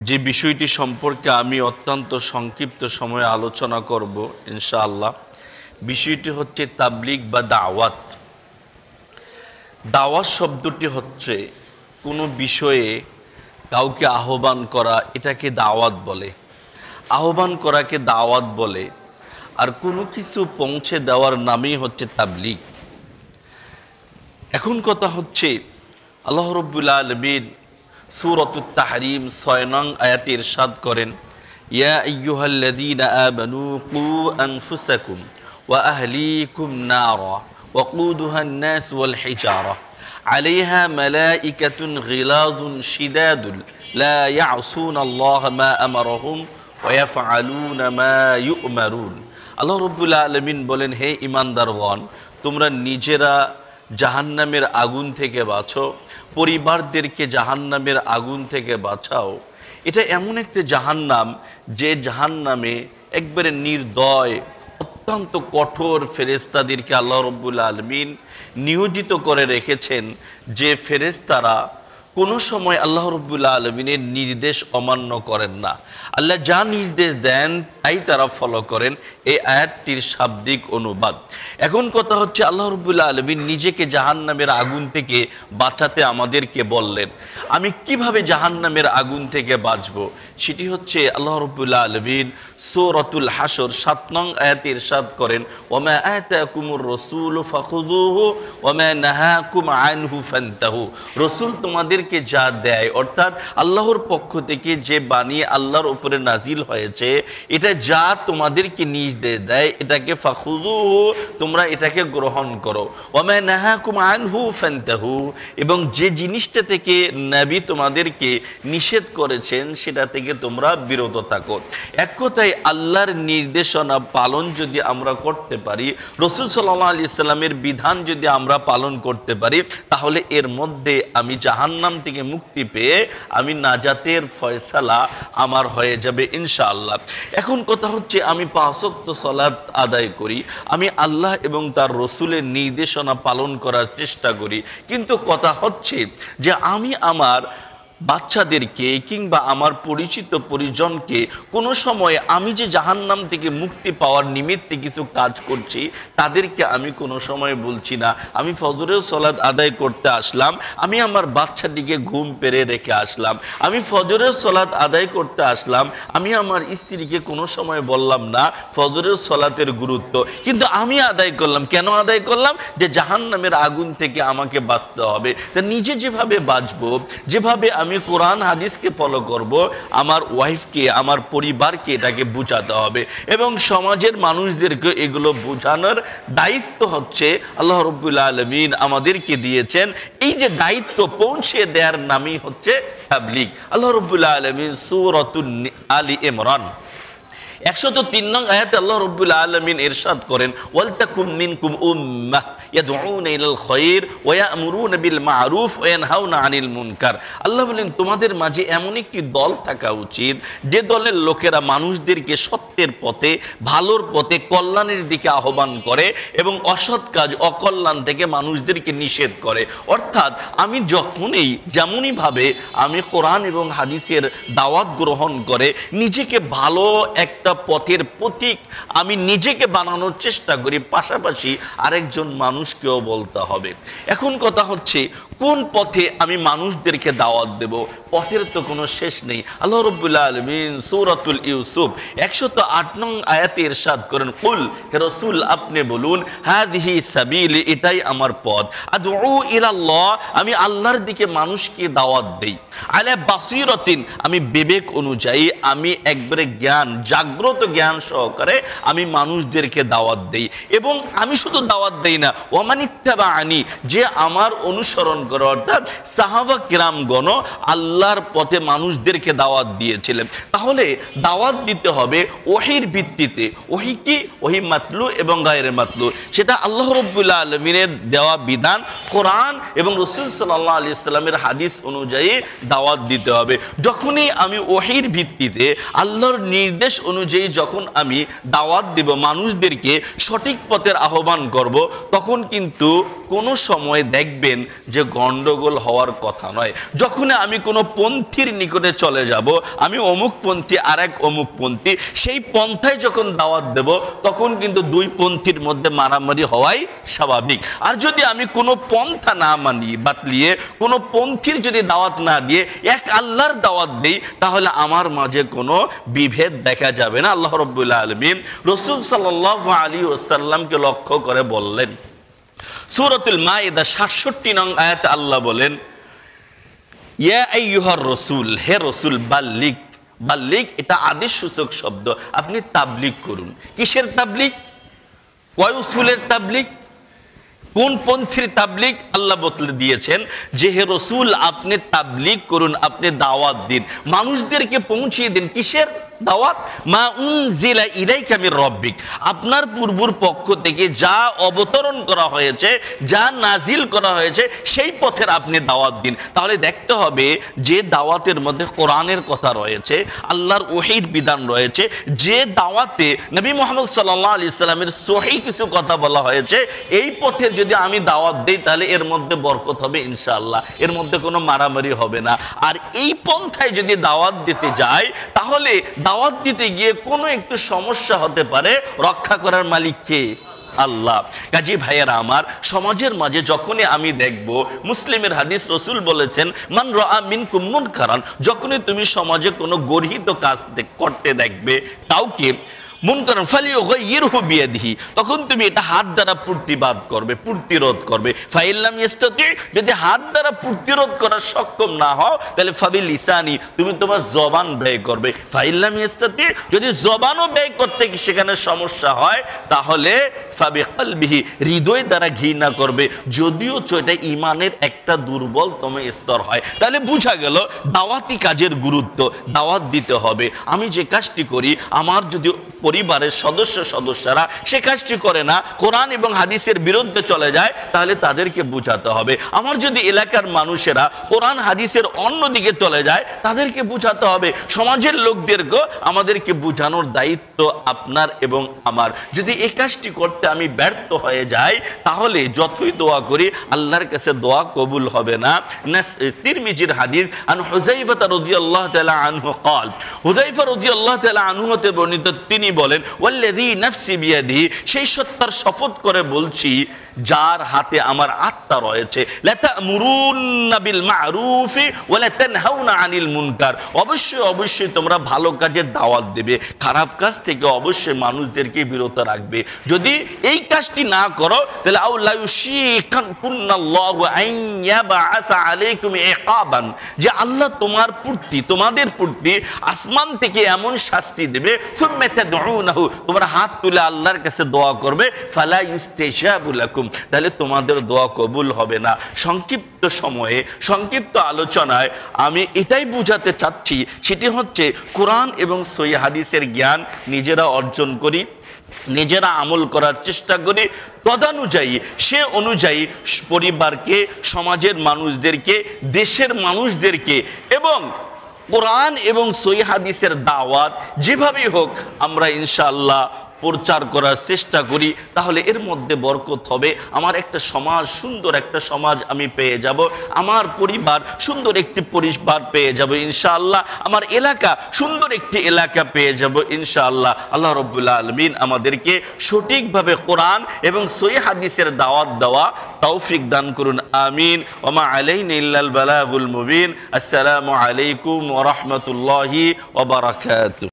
যে বিষয়টি সম্পর্কে আমি অত্যন্ত সংক্ষিপ্ত সময়ে আলোচনা করব ইনশাআল্লাহ, বিষয়টি হচ্ছে তাবলীগ বা দাওয়াত। দাওয়াত শব্দটি হচ্ছে কোনো বিষয়ে কাউকে আহ্বান করা, এটাকে দাওয়াত বলে। আহ্বান করাকে দাওয়াত বলে। আর কোনো কিছু পৌঁছে দেওয়ার নামই হচ্ছে তাবলীগ। এখন কথা হচ্ছে আল্লাহ রাব্বুল আলামিন সূরাতুত তাহরিম ৬ নং আয়াতে ইরশাদ করেন, ইয়া আইয়ুহাল্লাযীনা আমানু কু আনফুসাকুম ওয়া আহলিকুম নারা ওয়াকুদুহান নাস ওয়াল হিজারা আলাইহা মালাইকাতুন গিলাযুন শিদাদুন লা ইয়াসুনাল্লাহা মা আমারহুম ওয়া ইয়াফআলুনা মা ইউমারুন। আল্লাহ রাব্বুল আলামিন বলেন, হে ঈমানদারগণ, তোমরা নিজেরা জাহান্নামের আগুন থেকে বাঁচো, পরিবারদেরকে জাহান্নামের আগুন থেকে বাঁচাও। এটা এমন একটা জাহান্নাম যে জাহান্নামে একবারে নির্দয় অত্যন্ত কঠোর ফেরেশতাদেরকে আল্লাহ রাব্বুল আলামিন নিয়োজিত করে রেখেছেন, যে ফেরেশতারা কোনো সময় আল্লাহ রাব্বুল আলামিনের নির্দেশ অমান্য করেন না। আল্লাহ যা নির্দেশ দেন তাই তারা ফলো করেন। এই আয়াতটির শাব্দিক অনুবাদ। এখন কথা হচ্ছে আল্লাহ রাব্বুল আলামিন নিজেকে জাহান্নামের আগুন থেকে বাঁচাতে আমাদেরকে বললেন। আমি কিভাবে জাহান্নামের আগুন থেকে বাঁচব, সেটি হচ্ছে আল্লাহ রাব্বুল আলামিন সূরাতুল হাশর ৭ নং আয়াতে ইরশাদ করেন, ওমা আতাকুমুর রাসূলু ফাখুযুহু ওমা নাহাকুম আনহু ফান্তাহু। রাসূল তোমাদেরকে যা দেয়, অর্থাৎ আল্লাহর পক্ষ থেকে যে বাণী আল্লাহর উপরে নাজিল হয়েছে, এটা যা তোমাদেরকে নির্দেশ দেয়, এটাকে ফাখুযুহু, তোমরা এটাকে গ্রহণ করো। ওমা নাহাকুম আনহু ফান্তাহু, এবং যে জিনিসটা থেকে নবী তোমাদেরকে নিষেধ করেছেন সেটা থেকে তোমরা বিরত থাকো। এক কথায় আল্লাহর নির্দেশনা পালন যদি আমরা করতে পারি, রাসূল সাল্লাল্লাহু আলাইহি সাল্লামের বিধান যদি আমরা পালন করতে পারি, তাহলে এর মধ্যে আমি জাহান্নাম থেকে মুক্তি পেয়ে আমি নাজাতের ফয়সালা আমার হয়ে যাবে ইনশাআল্লাহ। এখন কথা হচ্ছে আমি ৫ ওয়াক্ত সালাত আদায় করি, আমি আল্লাহ এবং তার রাসূলের নির্দেশনা পালন করার চেষ্টা করি, কিন্তু কথা হচ্ছে যে আমি আমার বাচ্চাদেরকে কিংবা আমার পরিচিত পরিজনকে কোনো সময় আমি যে জাহান্নাম থেকে মুক্তি পাওয়ার নিমিত্তে কিছু কাজ করছি, তাদেরকে আমি কোনো সময় বলছি না আমি ফজরের সালাত আদায় করতে আসলাম, আমি আমার বাচ্চাটিকে ঘুম পেড়ে রেখে আসলাম, আমি ফজরের সালাত আদায় করতে আসলাম, আমি আমার স্ত্রীকে কোনো সময় বললাম না ফজরের সালাতের গুরুত্ব, কিন্তু আমি আদায় করলাম। কেন আদায় করলাম? যে জাহান্নামের আগুন থেকে আমাকে বাঁচতে হবে। তা নিজে যেভাবে বাঁচবো, যেভাবে আমি কোরআন হাদিসকে ফলো করব, আমার ওয়াইফকে, আমার পরিবারকে এটাকে বুঝাতে হবে, এবং সমাজের মানুষদেরকে এগুলো বোঝানোর দায়িত্ব হচ্ছে আল্লাহ রাব্বুল আলামিন আমাদেরকে দিয়েছেন। এই যে দায়িত্ব পৌঁছে দেওয়ার নামই হচ্ছে তাবলীগ। আল্লাহ রাব্বুল আলামিন সূরাতুল আলী ইমরান ১০৩ নং আয়াতে আল্লাহ রাব্বুল আলামিন ইরশাদ করেন, ওয়ালতাকুম মিনকুম উম্মাহ ইয়াদউনা ইলাল খায়র ওয়া ইয়ামুরুনা বিল মা'রুফ ওয়া ইয়ানহাউনা আনিল মুনকার। আল্লাহ বলেন, তোমাদের মাঝে এমন একটি দল থাকা উচিত যে দলের লোকেরা মানুষদেরকে সত্যের পথে, ভালোর পথে, কল্যাণের দিকে আহ্বান করে এবং অসৎ কাজ, অকল্যাণ থেকে মানুষদেরকে নিষেধ করে। অর্থাৎ আমি যখনই যেমনই ভাবে আমি কোরআন এবং হাদিসের দাওয়াত গ্রহণ করে নিজেকে ভালো একটা পথের প্রতীক আমি নিজেকে বানানোর চেষ্টা করি, পাশাপাশি আরেকজন মানুষকেও বলতে হবে। এখন কথা হচ্ছে কোন পথে আমি মানুষদেরকে দাওয়াত দেব? পথের তো কোনো শেষ নেই। আল্লাহ রাব্বুল আলামিন সূরাতুল ইউসুফ ১০৮ নং আয়াতে ইরশাদ করেন, কুল, হে রাসূল আপনি বলুন, হাযিহি সাবিলি, এটাই আমার পথ, আদউ ইলাল্লাহ, আমি আল্লাহর দিকে মানুষকে দাওয়াত দেই, আলা বাসীরাতিন, আমি বিবেক অনুযায়ী, আমি একবারে জ্ঞান, জাগ্রত জ্ঞান সহকারে আমি মানুষদেরকে দাওয়াত দেই। এবং আমি শুধু দাওয়াত দেই না, ওয়ামানিত্তাবাআনি, যে আমার অনুসরণ করে, অর্থাৎ সাহাবা কিরামগণ আল্লাহর পথে মানুষদেরকে দাওয়াত দিয়েছিলেন। তাহলে দাওয়াত দিতে হবে ওহীর ভিত্তিতে। ওহী কি? ওহী মাতলু এবং গায়রে মাতলু, সেটা আল্লাহ রাব্বুল আলামিনের দেওয়া বিধান, কোরআন এবং রাসূল সাল্লাল্লাহু আলাইহি সাল্লামের হাদিস অনুযায়ী দাওয়াত দিতে হবে। যখনই আমি ওহীর ভিত্তিতে আল্লাহর নির্দেশ অনুযায়ী অনুযায়ী যখন আমি দাওয়াত দেব, মানুষদেরকে সঠিক পথের আহ্বান করব, তখন কিন্তু কোনো সময় দেখবেন যে গন্ডগোল হওয়ার কথা নয়। যখন আমি কোনো পন্থীর নিকটে চলে যাব, আমি অমুক পন্থী আর এক অমুক পন্থী, সেই পন্থায় যখন দাওয়াত দেব, তখন কিন্তু দুই পন্থীর মধ্যে মারামারি হওয়াই স্বাভাবিক। আর যদি আমি কোনো পন্থা না মানি, বাতলিয়ে কোনো পন্থীর যদি দাওয়াত না দিয়ে এক আল্লাহর দাওয়াত দেই, তাহলে আমার মাঝে কোনো বিভেদ দেখা যাবে না। আল্লাহ রাব্বুল আলামিন রাসূল সাল্লাল্লাহু আলাইহি ওয়াসাল্লামকে লক্ষ্য করে বললেন, সূরাতুল মাইদা ৬৭ নং আয়াতে আল্লাহ বলেন, ইয়া আইয়ুহার রাসূল, হে রাসূল, বাল্লিগ। বাল্লিগ এটা আদেশ সূচক শব্দ, আপনি তাবলীগ করুন। কিসের তাবলীগ? কয় উসুলের তাবলীগ? কোন পন্থীর তাবলীগ? আল্লাহ বলে দিয়েছেন যে হে রাসূল, আপনি তাবলীগ করুন, আপনি দাওয়াত দিন, মানুষদেরকে পৌঁছিয়ে দিন। কিসের দাওয়াত? মা উনজিলা ইলাইকা মির রাব্বিক, আপনার পূর্বর পক্ষ থেকে যা অবতরণ করা হয়েছে, যা নাজিল করা হয়েছে, সেই পথের আপনি দাওয়াত দিন। তাহলে দেখতে হবে যে দাওয়াতের মধ্যে কোরআনের কথা রয়েছে, আল্লাহর ওহীর বিধান রয়েছে, যে দাওয়াতে নবী মুহাম্মদ সাল্লাল্লাহু আলাইহি সাল্লামের সহিহ কিছু কথা বলা হয়েছে, এই পথের যদি আমি দাওয়াত দেই, তাহলে এর মধ্যে বরকত হবে ইনশাআল্লাহ, এর মধ্যে কোনো মারামারি হবে না। আর এই পন্থায় যদি দাওয়াত দিতে যাই, তাহলে দাওয়াত দিতে গিয়ে কোনো একটু সমস্যা হতে পারে, রক্ষা করার মালিক কে? আল্লাহ। কাজী ভাইয়েরা আমার, সমাজের মাঝে যখনই আমি দেখব, মুসলিমের হাদিস, রাসূল বলেছেন, মান রাআ মিনকুম মুনকারান, যখনই তুমি সমাজে কোনো গর্হিত কাজ করতে দেখবে, কাউকে মুনকারান ফালিয়ুগাইয়িরহু বিয়াদিহি, তখন তুমি এটা হাত দ্বারা প্রতিবাদ করবে, প্রতিরোধ করবে। ফাইল্লাম ইস্তাতি, যদি হাত দ্বারা প্রতিরোধ করা সক্ষম না হও, তাহলে ফাবিলিসানি, তুমি তোমার জবান ব্যয় করবে। ফাইল্লাম ইস্তাতি, যদি জবানও ব্যয় করতে সেখানে সমস্যা হয়, তাহলে ফাবিকলবিহি, হৃদয় দ্বারা ঘৃণা করবে, যদিও এটা ইমানের একটা দুর্বলতম স্তর হয়। তাহলে বোঝা গেল দাওয়াতি কাজের গুরুত্ব। দাওয়াত দিতে হবে। আমি যে কাজটি করি, আমার যদি পরিবারের সদস্যরা সে কাজটি করে না, কোরআন এবং হাদিসের বিরুদ্ধে চলে যায়, তাহলে তাদেরকে বোঝাতে হবে। আমার যদি এলাকার মানুষেরা কোরআন হাদিসের অন্য দিকে চলে যায়, তাদেরকে বোঝাতে হবে। সমাজের লোকদেরকে আমাদেরকে বোঝানোর দায়িত্ব আপনার এবং আমার। যদি এই কাজটি করতে আমি ব্যর্থ হয়ে যাই, তাহলে যতই দোয়া করি, আল্লাহর কাছে দোয়া কবুল হবে না। তিরমিজির হাদিস, আন হুযায়ফা রাদিয়াল্লাহু তাআলা আনহু قال, হুযায়ফা রাদিয়াল্লাহু তাআলা আনহু হতে বর্ণিত, তিনি বলেন, ওয়াল্লাযী নাফসি বিয়াদিহি, সেই সত্তার শপথ করে বলছি যার হাতে আমার আত্মা রয়েছে, লা তা'মুরুন্না বিল মা'রুফি ওয়া লা তানহাউনা আনিল মুনকার, অবশ্যই তোমরা ভালো কাজের দাওয়াত দেবে, খারাপ কাজ থেকে অবশ্যই মানুষদেরকে বিরত রাখবে। যদি এই কাজটি না করো, তাহলে আও লা ইউশিকান্নাল্লাহু আন ইয়াবআসা আলাইকুম ইকাবান, যে আল্লাহ তোমাদের প্রতি আসমান থেকে এমন শাস্তি দেবে, সুম্মা তাদউনাহু, তোমরা হাত তুলে আল্লাহর কাছে দোয়া করবে, ফালা ইস্তাজাবু লাকুম, তাহলে তোমাদের দোয়া কবুল হবে না। সংক্ষিপ্ত সময়ে, সংক্ষিপ্ত আলোচনায় আমি এটাই বুঝাতে চাচ্ছি, সেটি হচ্ছে কোরআন এবং সহিহ হাদিসের জ্ঞান নিজেরা অর্জন করি, নিজেরা আমল করার চেষ্টা করি, তদানুযায়ী সে অনুযায়ী পরিবারকে, সমাজের মানুষদেরকে, দেশের মানুষদেরকে এবং কোরআন এবং সহিহ হাদিসের দাওয়াত যেভাবেই হোক আমরা ইনশাআল্লাহ প্রচার করার চেষ্টা করি, তাহলে এর মধ্যে বরকত হবে। আমার একটা সমাজ, সুন্দর একটা সমাজ আমি পেয়ে যাব, আমার পরিবার সুন্দর একটি পরিবার পেয়ে যাব ইনশাআল্লাহ, আমার এলাকা সুন্দর একটি এলাকা পেয়ে যাব ইনশাআল্লাহ। আল্লাহ রাব্বুল আলামিন আমাদেরকে সঠিকভাবে কোরআন এবং সহিহ হাদিসের দাওয়াত দেওয়া তৌফিক দান করুন, আমিন। ওয়া মা আলাইনা ইল্লাল বালাগুল মুবিন। আসসালামু আলাইকুম ওয়া রাহমাতুল্লাহি ওয়া বারাকাতুহু।